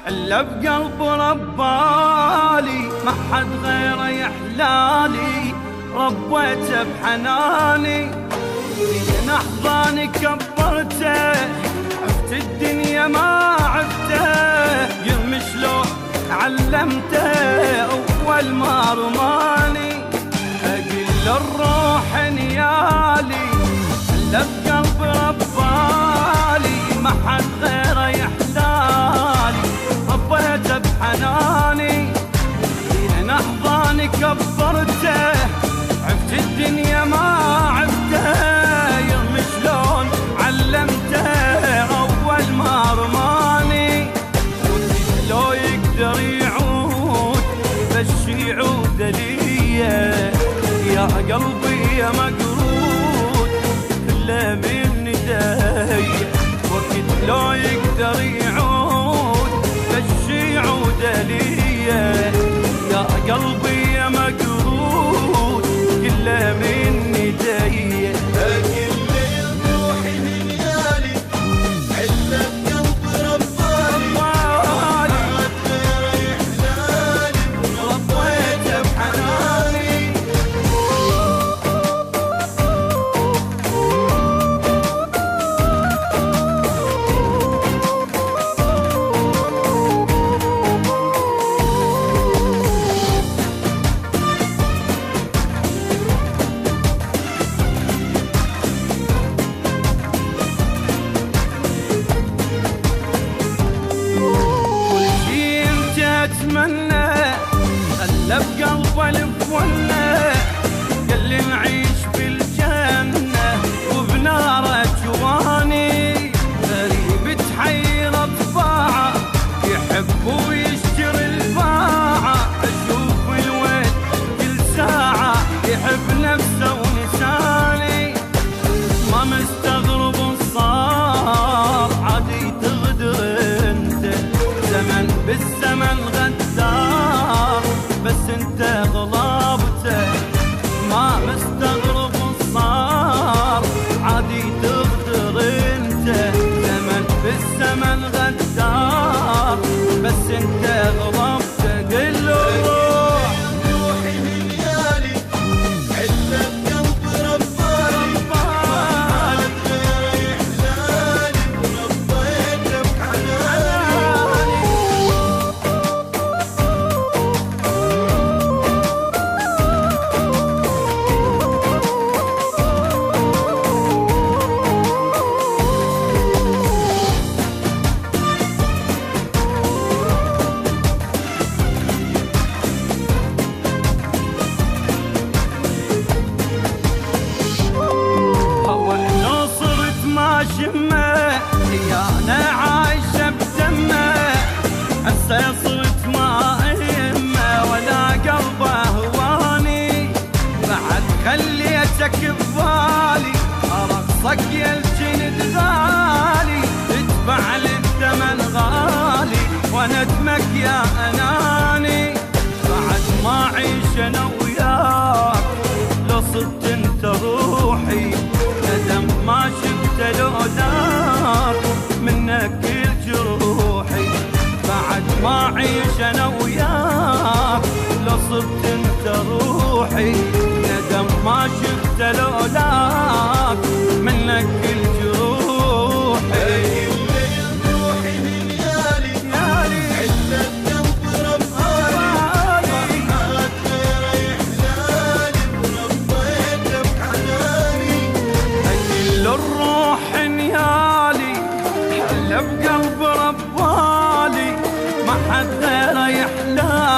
الا بقلب ربالي، ما حد غيره يحلالي، ربيته بحناني. من احضاني كبرته، عفت الدنيا ما عفته، يرمي شلون علمته اول ما رماني. اقل الروح نيالي، الا بقلب ربالي، ما حد غيره يحلالي، ربيته بحناني. من احضاني كبرته، عفت الدنيا ما عفته، يرمي شلون علمته اول ما رماني. لو يقدر يعود بس يعود ليا، يا قلبي يا مقرود كله من ايديا. وقت لو يقدر يعود بس يعود ليا، يا قلبي يا مقرود كله من ايديا. اتمنى خلى بقلبه الفله، قال لي نعيش بالجنه وبناره جواني. غريب تحير طباعه، يحب ويشتري الباعه، اشوف الويل كل ساعه، يحب نفسه ونساني. ما مستغرب صار عادي تغدر انت، زمن بالزمن غدار بس انت غلابته. ما مستغرب صار عادي تغدر انت، زمن بالزمن غدار بس انت غلابته. قل له روحي من يالي، حله بقلب ربالي، غير يحلالي، ربيته بحناني. شمه يا انا عايشه بدمه، هسه صرت ما اهمه ولا قلبه هواني. بعد خليتك ببالي، ارقصك يا الجند غالي، ادفع لي الثمن غالي وندمك يا اناني. بعد ما اعيش انا وياك لو صرت انت روحي، ندم ما شفت لوداك منك كل جروحي. بعد ما اعيش انا وياك لو صرت انت روحي، ندم ما شفت لوداك منك كل جروحي. بقلب ربالي، ما حد غيره يحلالي،